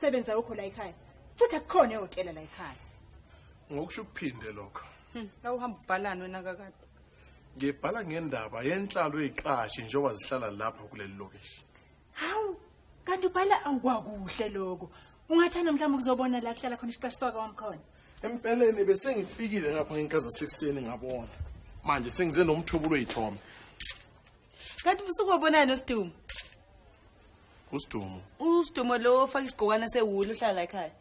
umsebenzi awukho la ekhaya. Futhi akukhona ehotela la ekhaya. Ngokusho ukuphinde lokho. La uhamba ubhalana wena kakade. Ngibhala ngendaba yenhlalo eziqashi njengoba zihlala lapha kuleli lokishi. Hawu, kanti ubhala angwakuhle lokho. Ungathanda mhlawumbe ukuzobona la kuhlala khona isiqashi saka wamkhona. Empeleni bese ngifikile ngapha ngenkaza sekuseni ngabona. Manje sengize nomthobulo ezithombe. Kanti usukubonana noSidumo? uSidumo. uSidumo lo ofaka isigqokana sewulu uhlala la ekhaya.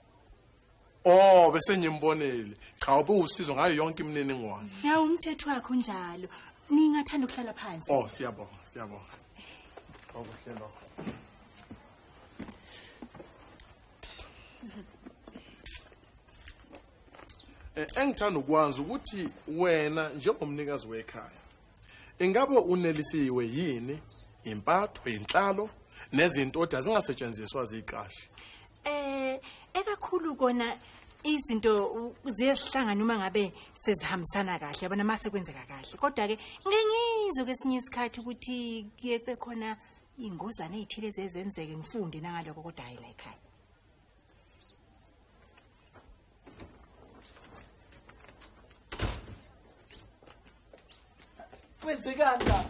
Oh, bese ngimbonile. Cha ube usizo ngayo yonke imininingwane. Ya umthetho wakho njalo. Ningathanda ukuhlala phansi. Oh, siyabonga. Okuhle lokho. Engithanda ukwazi ukuthi wena njengomnikazi wekhaya ingabe unelisiwe yini impatho inhlalo nezinto ezingasetshenziswa ziqashi. Ekakhulu kona izinto ziyesihlangana uma ngabe sezihambisana kahle yabona mase kwenzeka kahle. Kodwa ke ngengizwe kwesinye isikhathi ukuthi kuye khona ingozane ezithile ezenzeke ngifunde nangaloko kodwa hayi la ekhaya. Kwenzekani la?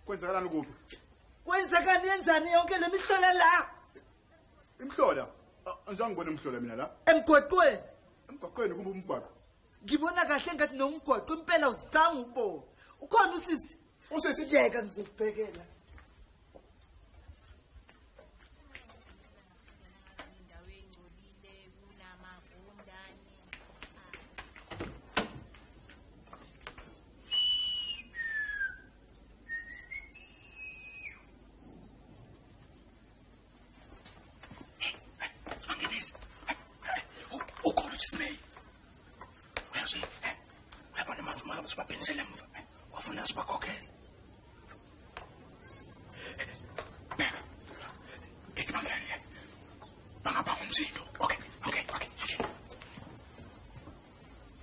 Kwenzakalani kuphi? Kwenzekani yenzani yonke lemihlola la? Imhlola? Angizange ngibone imhlola mina la. Emgwaqweni. Emgwaqweni kumbe umgwaqo? Ngibona kahle ngathi nomgwaqo impela uzange ubone. Ukhona usisi? Usisi Yeka ngizokubhekela.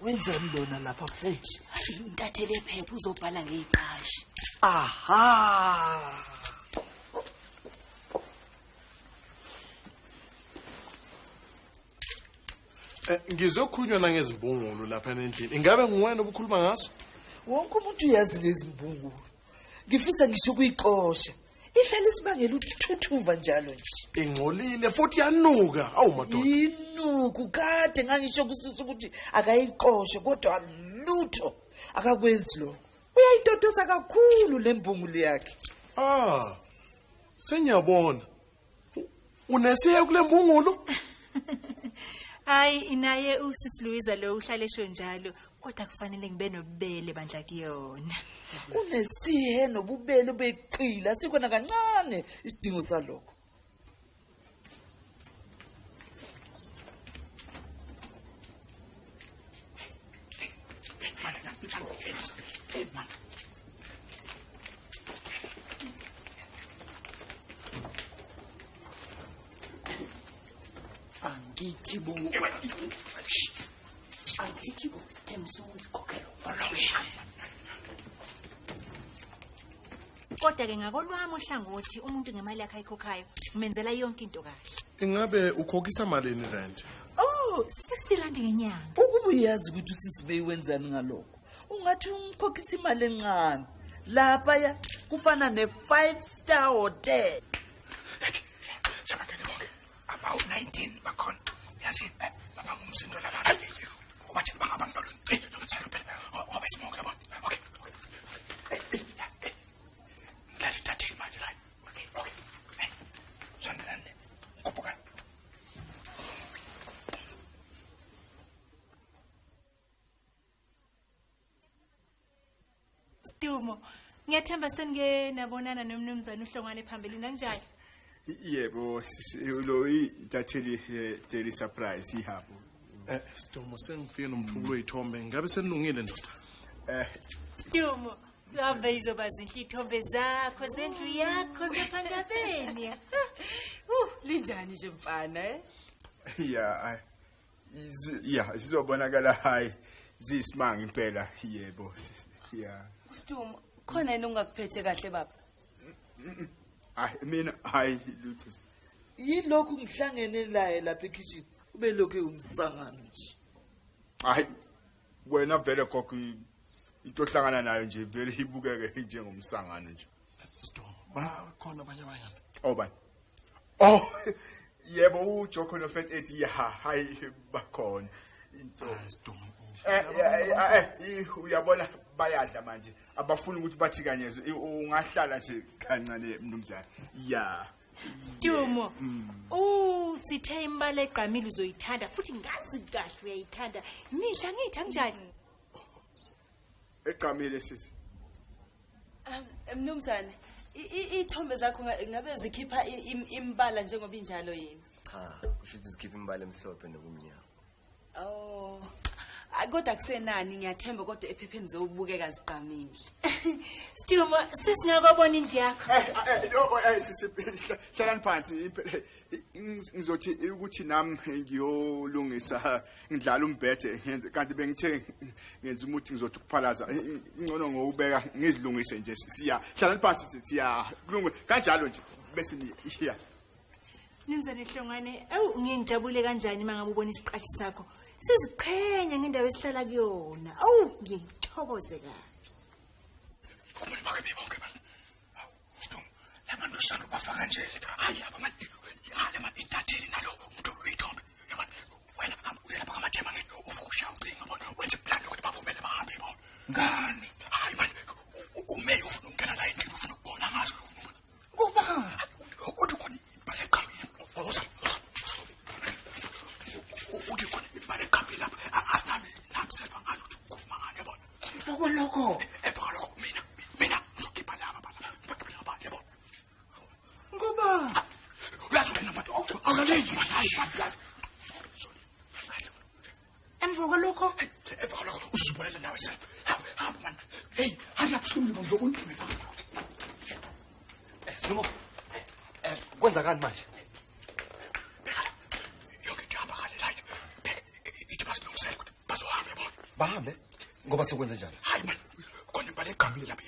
Wenzani lona lapha futhi? Intathele iphepha uzobhala ngeziqashi. Aha. Ngizokhulunywa nangezimbungulu lapha endlini. Ingabe nguwena obukhuluma ngaso? Wonke umuntu uyazi lezimbungulu. Ngifisa ngisho kuyixosha. Ihlala isibangela ukuthuthuva njalo nje. Ingcolile futhi yanuka. Awu madoda. Inuku kade ngangisho kusisa ukuthi akayiqoshe kodwa lutho akakwenzi lo. Uyayitotoza kakhulu lembungulu yakhe. Senyabona. Unesiye kule mbungulu? Hayi inaye usisi Louisa lo uhlale esho njalo kodwa kufanele ngibe nobubele bandla kuyona. Unesihe nobubele beqila sikona kancane isidingo salokho. Angithi bo sithemsuzi kokhelo Kodwa ke ngakolwami uhlangothi umuntu ngemali yakhe ayikhokhayo umenzela yonke into kahle. Ingabe ukhokhisa malini rent? Oh, 60 rand ngenyanga. Ukuba uyazi ukuthi usisibe wenzani ngalokho. Ungathi ungikhokhisa imali encane. Lapha ya kufana ne5-star hotel. About 19 bakhona. Yazi baba ngumsindo labantu. Wathi bangabantu lo. Ngitselo phela. Ngoba simoke yabona. Okay. Lali thathe imali la. Okay. Sandelane. Kophoka. Dumo, ngiyathemba senike nabonana nomnumzana uhlongwane phambili kanjani? Yebo, lo itatheli daily surprise ihapho. Sidumo sengifike nomthubulo ezithombe. Ngabe senilungile ndoda? Dumo, ngabe izoba zinhle ithombe zakho zendlu yakho ngaphandabeni. Linjani nje mfana Yeah, sizobonakala hayi zisimanga impela yebo. Yeah. uSidumo khona yena ungakuphethe kahle baba? Mina hayi lutho. yilokhu ngihlangene laye lapha ekitchen ube lokhu umsangano nje. Hayi wena vele gogo into ohlangana nayo nje vele ibukeke njengomsangano nje. Storm bakhona abanye abantu. Obani? Oh yebo uJoko no Fat Eddie hayi bakhona into Storm. uyabona bayadla manje abafuna ukuthi bathikanyezwe ungahlala nje kancane mnumzane ya Stumo sithe imbala eqamile uzoyithanda futhi ngazi kahle uyayithanda imihla ngitha kanjani eqamile sisi Mnumzane, ithombe zakho ngabe zikhipha imbala njengoba injalo yini? Cha, kusho ukuthi zikhipha imbala emhlophe nokumnyama. Oh. Kodwa kusenani ngiyathemba kodwa ephepheni zobukeka ziqamile. Stumo sisingakubona indlu yakho hlalani phansi ngizothi ukuthi nami ngiyolungisa ngidlala umbhethe ngenze kanti bengithe ngenza umuthi ngizothi ukuphalaza ingcono ngokubeka ngizilungise nje siya hlalani phansi siya kulungu kanjalo nje bese niya Mnumzane Hlongwane ngiyengijabule kanjani mangabe ubona isiqashi sakho siziqhenya ngendawo esihlala kuyona ngiyithokoze kabi kumele bake bonke bani Storm labantu sanu bafaka nje hayi abamati yale manje intatheli nalo umuntu uyithombe yabona wena uyelapha ngamathema ngithi ufusha ucinga bona wenze plan ukuthi bavumele bahambe bona ngani hayi man umeyo ufuna ukungena la endlini ufuna ukubona ngazo kuba uthi khona imbali eqhamile uthi khona imbali eqhamile lapha asinami namselwa ngalo ukuthi ukhuluma ngani yabona mfoko lokho mina ngizokhipha laba bala bakhipha laba yabona ngoba uyazi wena manje awulaleli hayi emvuka lokho uzibonela nawe self hamba man hey hamba phezulu ngizokuniphisa Simo. Kwenza kanti manje? yonke jamba khale right ithi basilungisela ukuthi bazohamba yabona Bahambe ngoba sikwenza njani? hayi man khona imbali eqhamile lapha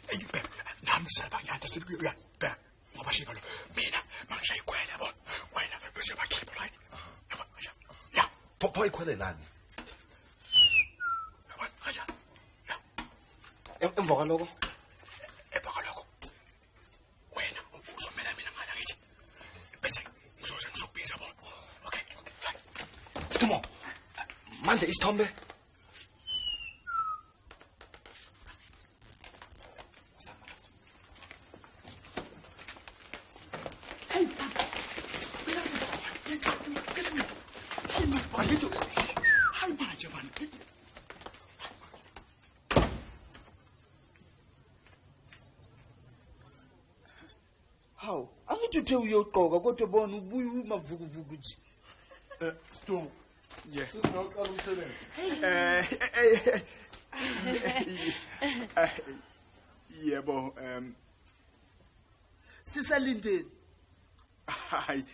eyibheka nami selabanyanda sekuya bheka ngoba shika lo mina mangishaya ikhwele yabona wena bese bakhipha right yabona ya Pho ikhwele lani? yabona aja ya Emva kwaloko emva kwalokho wena uzomela mina ngala ngithi bese ngizoze ngizokubiza bona okay fine Simo. Manje isithombe. hayi manje man Hawu, angithi uthe uyoqoka kodwa bona ubuye umavukuvuku nje. Storm. yes Sisingaqala umsebenzi. yebo Sisalindeni. hayi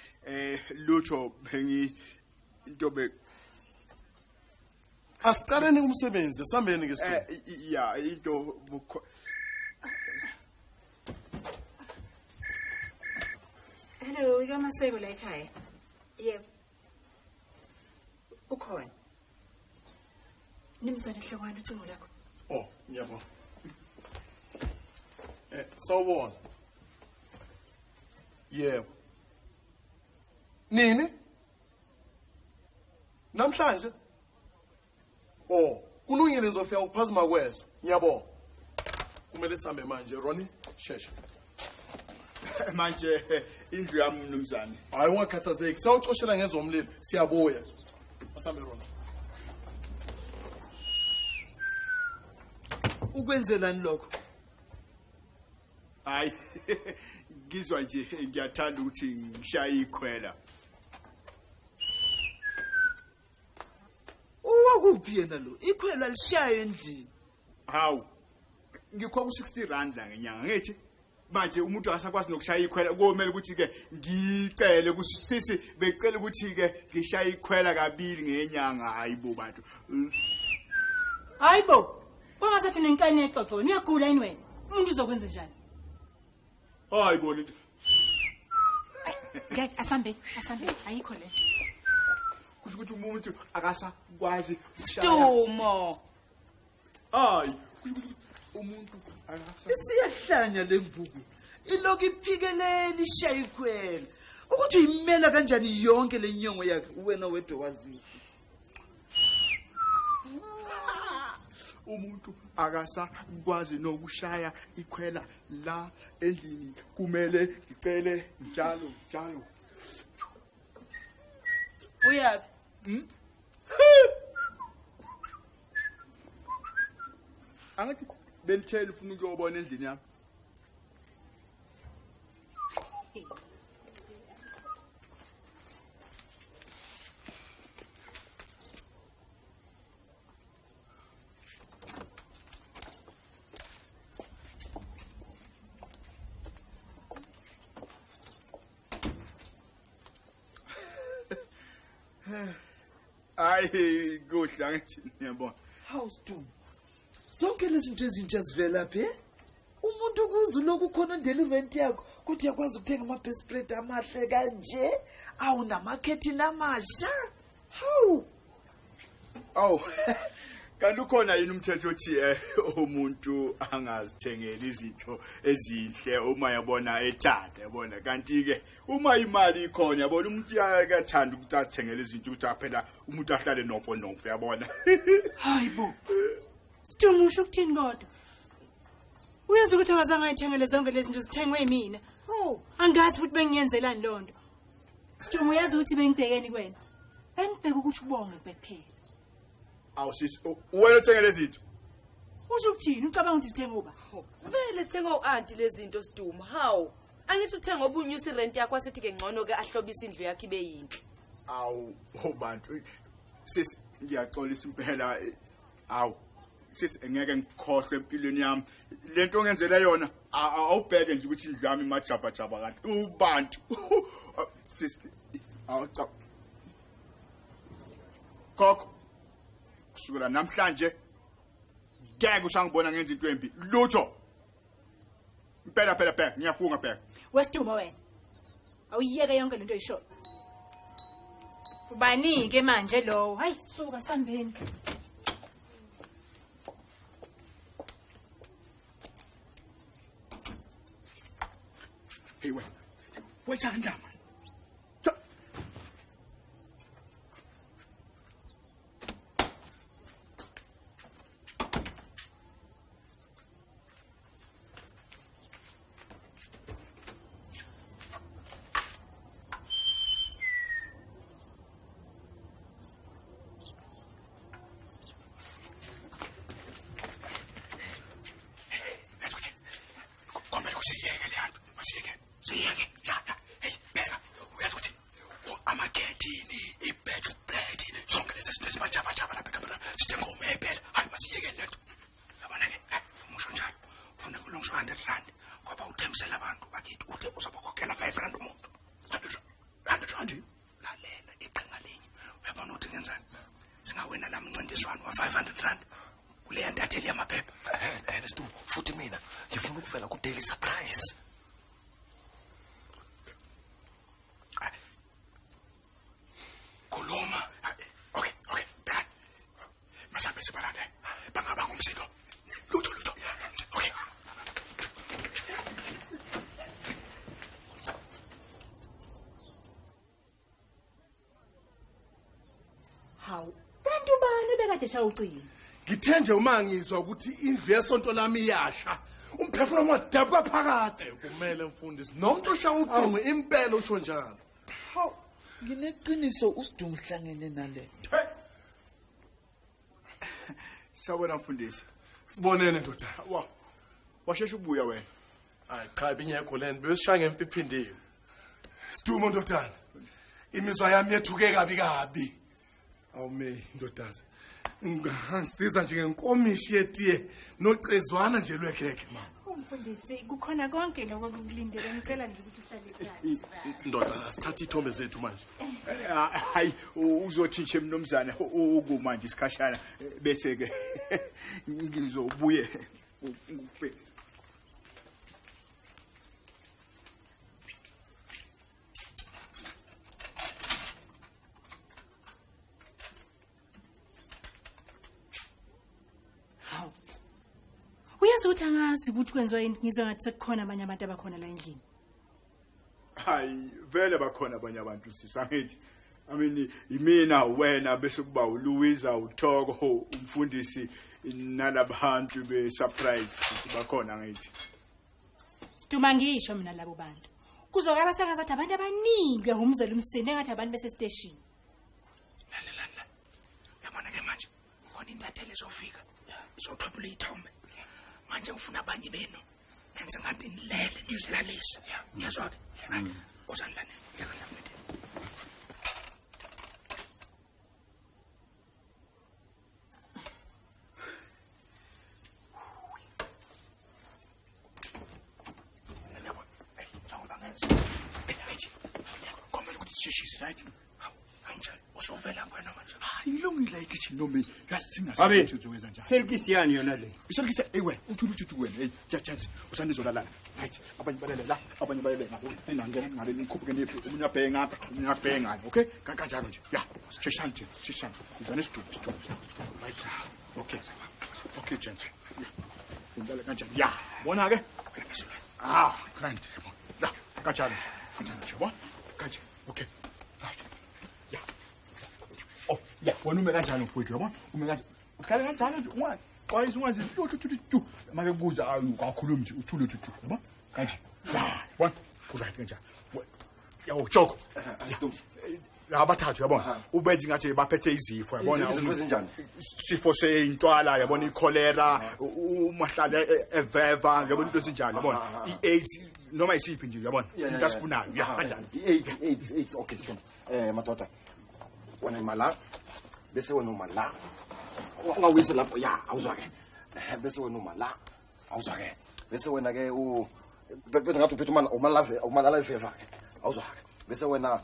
lutho bengi into be Asiqaleni umsebenzi sambeni ke Storm. ya into Hello ikamaseko la ekhaya yebo ukhona Mnumzane Hlongwane ucingo lakho Oh, ngiyabona. Sawubona. Yebo. Nini? Namhlanje? Oh, kulungile ngizofika ukuphazima kweso. Ngiyabona. Kumele sambe manje, Ronnie. Shesha. manje indlu yami mnumzane Hayi ungakhathazeki. Sawucoshela ngezomlilo. Siyabuya. Asambe Ronnie. Ukwenzelani lokho? hayi ngizwa nje ngiyathanda ukuthi ngishaye ikhwela Uwakuphi yena lo? Ikhwela lishayo endlini. hawu ngikho ku-60 rand la ngenyanga ngithi manje umuntu akasakwazi nokushaya ikhwela komele ukuthi-ke ngicele kusisi becela ukuthi-ke ngishaye ikhwela kabili ngenyanga hayi bo bantu hayibo kwangasathi nenkani exoxo uyagula yini wena umuntu uzokwenza njani hayi bona into Ngeke asambe ayikho le. kusho ukuthi umuntu akasakwazi ukushaya Dumo. hayi kusho ukuthi umuntu akasa Isiyahlanya lembuku. Iloku iphikelele ishaya ikhwela. Ukuthi uyimela kanjani yonke lenyongo yakhe wena wedwa wazisa. umuntu akasakwazi nokushaya ikhwela la endlini kumele ngicele njalo Uyapi? angathi benithela ufuna ukuyobona endlini yami hayi kuhle angithi ngiyabona House Dumo. Zonke lezi zinto ezintsha zivela phi? Umuntu kuze lokhu khona ndeli rent yakho kuthi yakwazi ukuthenga ama best spread amahle kanje. Awu namakhethi namasha. Hawu. aw kanti ukhona yini umthetho othi umuntu angazithengela izinto ezinhle uma yabona ethanda yabona kanti ke uma imali ikhona yabona umuntu uyakathanda ukuthi athengele izinto ukuthi aphela umuntu ahlale nofo yabona Hayibo. Siduma usho ukuthini kodwa? Uyazi ukuthi awazange ayithengele zonke lezi zinto zithengwe yimina. Oh, Angazi futhi bengiyenzelani lonto. Siduma uyazi ukuthi bengibhekeni kwena. Bengibheka ukuthi ubonge kuphela. awusisi wena uthengele izinto Usho ukuthini? Ucabanga ukuthi sithenga uba? Vele thenga u-anti lezi Siduma. Hawu. Angithi uthenga obunyusa irent yakho asithi ke ngcono ke ahlobisa indlu yakhe ibe yinhle. awu obantu sisi ngiyaxolisa impela awu sisi engeke ngikhohle empilweni yami lento ongenzela yona awubheke nje ukuthi indlu yami imajaba kanti ubantu sisi awuca Koko kusukela namhlanje ngeke usangibona ngenza into embi lutho impela phela ngiyafunga phela Wesiduma wena. Awuyiyeke yonke lento oyisho. Ubanike manje lo. Hayi suka sambeni. hey wena wethanda manje singawena namncintiswano wa 500 rand kule ntatheli yamaphepha Siduma futhi mina ngifuna ukuvela ku daily surprise Koloma okay bad masabe separate bangaba ngumsiko lutho okay Hawu. Kanti ubani bekade shawucini? Ngithe nje uma ngizwa ukuthi indlu yesonto lami iyasha. Umphefumulo wadabuka phakathi. Kumele mfundisi nomuntu oshaya ucingo impela usho njalo. hawu. Ngineqiniso uSidumo uhlangene nale. Sawona mfundisi Sibonene ndoda. washesha ubuya wena Hayi cha binyekho leni besishaya ngempiphindiwe. Siduma ndodana. Imizwa yami yethuke kabi. Awume ndodazi. Ngangisiza nje ngenkomishi yetiye nocezwana nje lwekhekhe mama. Umfundisi kukhona konke lokho kukulindele ngicela nje ukuthi uhlale phansi. Ndoda sithatha ithombe zethu manje. hayi uzothintshe mnomzana ukuma nje isikhashana bese ke ngizobuye Yazi ukuthi angazi ukuthi kwenziwa yini ngizwa ngathi sekukhona abanye abantu abakhona la endlini. Hayi vele bakhona abanye abantu sisangithi. I mean imina wena bese kuba uLouisa uThoko umfundisi nalabantu be-surprise sibakhona ngithi. Siduma ngisho mina labo bantu. Kuzokaba sengazathi abantu abaningi kuyahumzela umsini engathi abantu bese station. Lalela. Yabona ke manje ngona intatheli ezofika. Izothwebula ithombe. Manje ufuna abanye benu. Nenze ngathi nilele nizilalise. Ngiyazwa ke. Uzanilane. She's right. Kanjani? Usovela wena manje. Ilungile ikithi noma yasingasenze selkisiyani yona le. Iselkisa ewe uthula uthi wena jajansi usanizolala. Right. Abanye balalela, abanye bayebena. Engangena ngale nikhuphuke nephi umunyabhenga ngapha, umunyabhenga ngapha. Okay? Kanjalo nje. Yeah. Sheshanje. Izana isidudu. Right. Okay. Okay, gents. Indlela kanjani? Yeah. Bona ke? Grand. La, kanjalo. Yabona? Kanjani? Okay. Right. Yeah. Oh, yeah. Wena ume kanjani mfowethu yabona? Ume kanjani? Ukhale kanjani nje ungazi. Qayisa ungazi tu. Make kubuza akakhulumi nje uthule tu. Yabona? Kanje. Yabona? Uzayithe kanjani? Yawo Joko. La bathathu yabona. Ubenzi ngathi baphethe izifo yabona. Izifo ezinjani? Sifo seintwala yabona ikolera, umahlala eveva yabona into ezinjani yabona. I-AIDS noma isiphi nje yabona. Into asifunayo ya kanjani? AIDS okay Sithombe. Madoda. Wena imala bese wena umala. Ungawise lapho ya awuzwa ke. Bese wena umala. Awuzwa ke. Bese wena ke bese ngathi uphethe umala fever ke. Awuzwa ke. Bese wena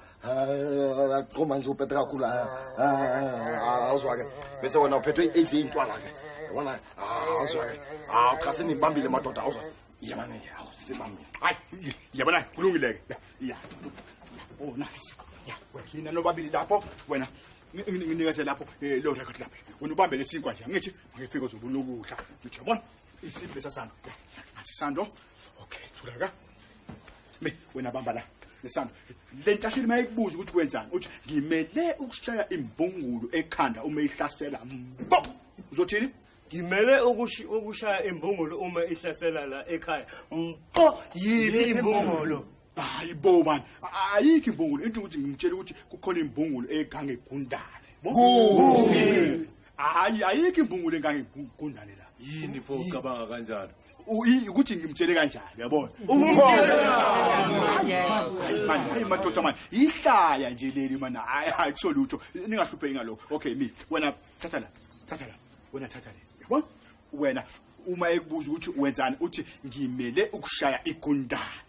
qoma nje uphethe kakhulu awuzwa ke. Bese wena uphethwe i-AIDS intwala ke. Yabona awuzwa ke. Cha sinibambile madoda awuzwa. Yabona awusibambile. Hayi yabona kulungile ke. Ya. Oh nice. Ya, wena nobabili lapho wena nginikeze lapho lo record lapho. Wena ubambe lesinkwa nje. Ngithi ngifike uzobulukudla. Ngithi yabona isiphi lesasando. Athi sando. Okay, thulaka. Wena bamba la. Lesando. Lentahleli mayikubuza ukuthi wenzani. Uthi ngimele ukushaya imbungulu ekhanda uma ihlasela. Uzothini? Ngimele ukushaya imbungulu uma ihlasela la ekhaya. Mpo yipi imbungulu? Hayibo man. Ayikho imbungulu. Into ukuthi ngimtshela ukuthi kukhona imbungulu egange igundane. Hayi ayikho imbungulu egange igundane la. Yini pho ucabanga kanjalo? Ukuthi ngimtshele kanjani yabona? Hayi madoda man. Ihlaya nje leli man. Hayi kusolutho. Ningahlupheki ngalokho. Okay wena thatha la. Wena thatha le. Yabona? Wena uma ekubuza ukuthi wenzani uthi ngimele ukushaya igundane.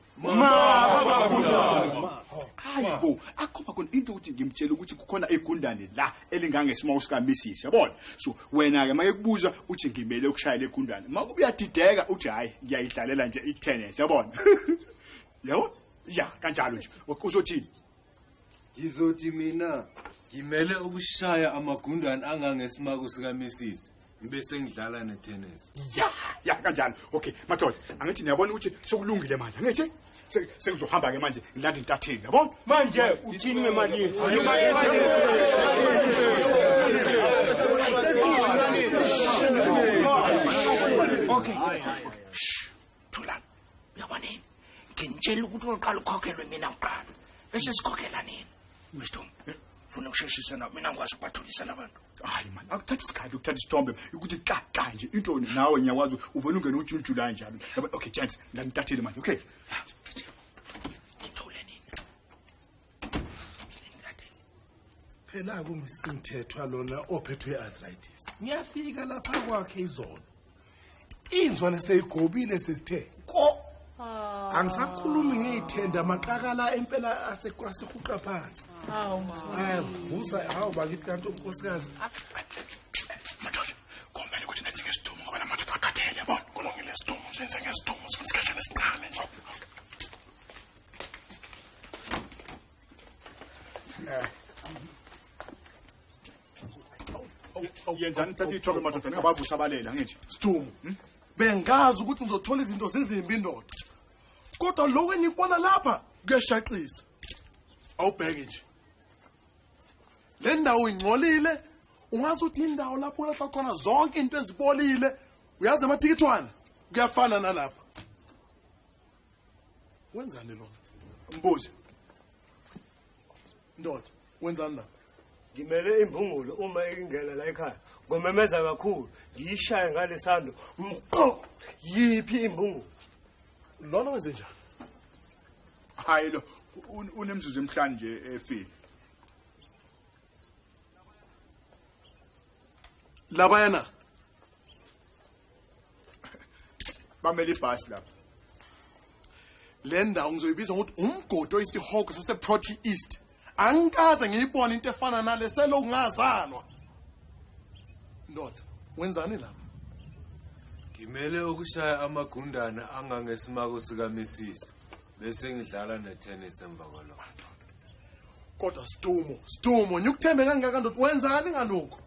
Hayibo akhoba khona into ukuthi ngimtshela ukuthi kukhona egundane la elingangesimo sika Mrs yabona so wena ke make kubuza uthi ngimele ukushaya legundane makuba uyadideka uthi hayi ngiyayidlalela nje i-tennis yabona yabo ya kanjalo nje uzothini Ngizothi mina ngimele ukushaya amagundane angangesimako sika Mrs Ngibese ngidlala ne-tennis. Ya kanjalo. Okay, madoda, angithi niyabona ukuthi sokulungile manje. Angithi sekuzohamba ke manje ngilanda intatheli, yabona? Manje uthini ngemali yethu? Okay. Thula. Uyabona yini? Ngintshela ukuthi uqala ukhokhelwe mina kuqala. Bese sikhokhela nini? Wisdom. Funa ukusheshisa na mina ngikwazi ukubathulisa labantu. Hayi man, akuthatha isikhathi ukuthatha isithombe ukuthi xa nje into nawe ngiyakwazi uvela ungena uJune July njalo. Okay, gents, nganitathele manje, okay? Ngithule nini? Phela kumsimthethwa lona ophethwe arthritis. Ngiyafika lapha kwakhe izolo. Inzwana seyigobile sesithe ko. Angisakhulumi ngithenda amaqakala empela asehuqa phansi. Vusa hawu bakithi kanti unkosikazi. Madoda, kumele ukuthi nethi ngesidumbu ngoba la madoda akhathele yabona. Kulungile isidumbu, senze ngesidumbu, sifuna isikhathi esiqale nje. Yenzani thatha ithobe madoda ngabavusa abalela ngithi. Sidumbu. bengazi ukuthi ngizothola izinto zezimbi indoda. Kodwa lo wenyibona lapha kuyashaqisa. Awubheke nje. Le ndawo ingcolile, ungazi ukuthi indawo lapho ulahla khona zonke into ezibolile. Uyazi amathikithwana kuyafana nalapha. Wenzani lo? Mbuzi. Ndoda, wenzani lapha? Ngimele imbungulo uma ingena la ekhaya. Ngomemeza kakhulu, ngiyishaye ngalesando. Mqo! Yiphi imbungulo? Lona wenze njani? Hayi lo unemzuzu emhlanje nje efile. Labayana. Bamele ibhasi lapha. Le ndawo ngizoyibiza ukuthi umgodi oyisihoko saseProti East. Angikaze ngiyibone into efana nale selo ungazalwa. Ndoda, wenzani lapha? Ngimele ukushaya amagundana angangesimako sika Mrs. Bese ngidlala netennis emva kwalokho. Kodwa Stumo, nyukuthembe kangaka ndoda wenzani ngalokho?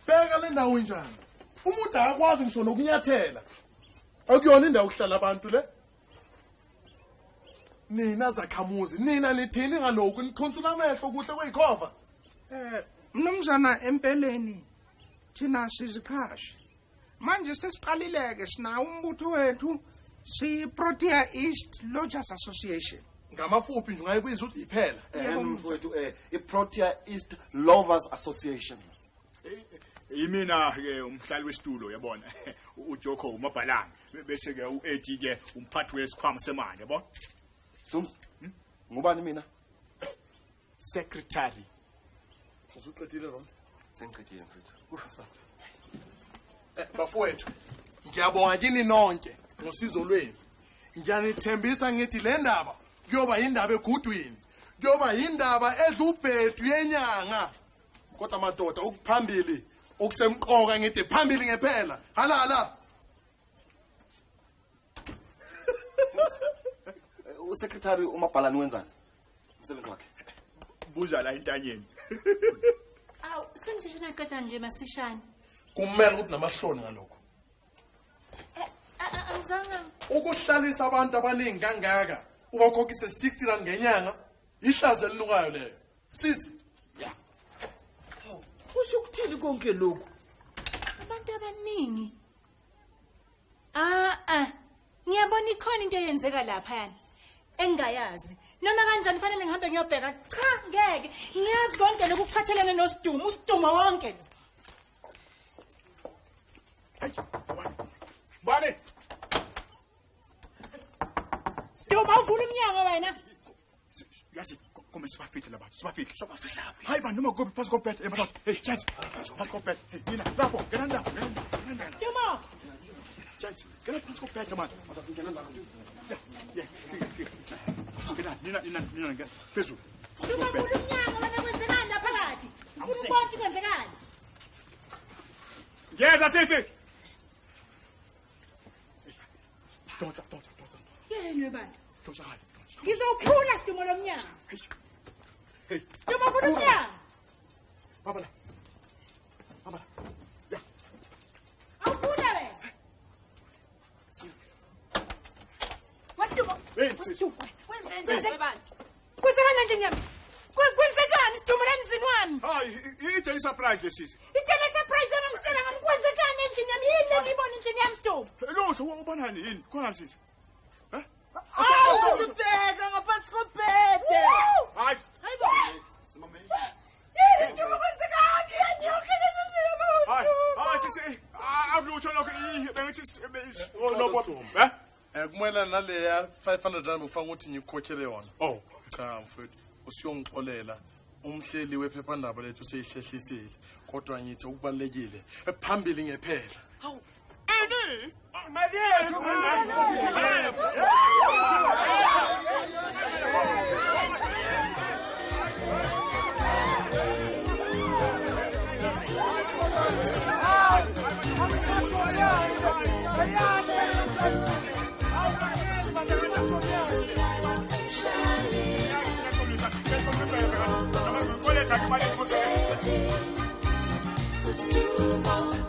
Bheka le ndawo njani? Umuntu akwazi ngisho nokunyathela. Akuyona indawo ukuhlala abantu le. Nina zakhamuzi, nina lithini ngalokho nikhonsula amehlo kuhle kweyikhova? Mnumzana empeleni thina siziqhashi. Manje sesiqalileke sina umbutho wethu siProtea East Lodgers Association. Ngamafuphi nje ungayibiza ukuthi iphela. Mfowethu iProtea East Lovers Association. Yimina ke umhlali wesitulo yabona. uJoko umabhalane bese ke uED ke umphathi wesikhwama semali yabona. Sums. Ngubani mina? Secretary. Usuqedile lo? Sengiqedile mfowethu. Bafowethu, ngiyabonga kini nonke ngosizo lwenu. Ngiyanithembisa ngithi le ndaba kuyoba indaba egudwini. Kuyoba indaba edlubhedu yenyanga. Kodwa madoda ukuphambili okusemqoka ngithi phambili ngephela. Halala. Secretary umabhalani wenzani? Umsebenzi wakhe. Buza la intanyeni. Aw, sengishishina qetha nje masishane. Kumele ukuthi namahloni ngalokho. Angizange Ukuhlalisa abantu abaningi kangaka, ubakhokhise 60 rand ngenyanga, ihlazo elinukayo leyo. Sisi. Yeah. Kusho ukuthini konke lokho? abantu abaningi. Ngiyabona ikhona into eyenzeka lapha yana. Engayazi. Noma kanjani fanele ngihambe ngiyobheka. Cha, ngeke. Ngiyazi konke lokuphathelene noSidumo, uSidumo wonke. Bani. Sidumo uvula umnyango wena. Yazi kome sibafihle labantu. Sibafihle. Hayi bani noma kubi phasi kophethe emadoda. Hey, Chance. Phasi kophethe. Hey, mina lapho, ngena ndawo. Sidumo. Chance, ngena phasi kophethe man. Yeah. Nina ngena. Phezulu. Sidumo uvula umnyango wena kwenzekani lapha phakathi? Ufuna ukubona ukuthi kwenzekani? Ngeza sisi. Don't. Yena webani. Don't. Ngizowuphula Sidumo lomnyango. Hey. Sidumo uvula umnyango. Baba. Yeah. Awuphula wena. Wasidumo. Hey, Wenze abantu. Kwenzekani nje nyama? Kwenzekani Sidumo lenzini wami? Hayi, ithe surprise lesisi. Itele surprise ngangitshela ngani kwenzekani endlini yami? Yini ngibona endlini yami Sidumo? Lo, ubonani yini? Khona sisi. Uzibheka ngaphansi kophethe. Hayi. Sidumo kwenzekani? Yenyoke lezindlela mawuthi. Hayi sisi. Akulutho lokho bengithi Lobo. Kumele naleya 500 rand ufanga ukuthi ngikukhokhele yona. Oh, Cha mfowethu, usiyongixolela. Umhleli wephephandaba lethu seyihlehlisile. Kodwa ngithi ukubalekile phambili ngephela. Hawu. It's too long.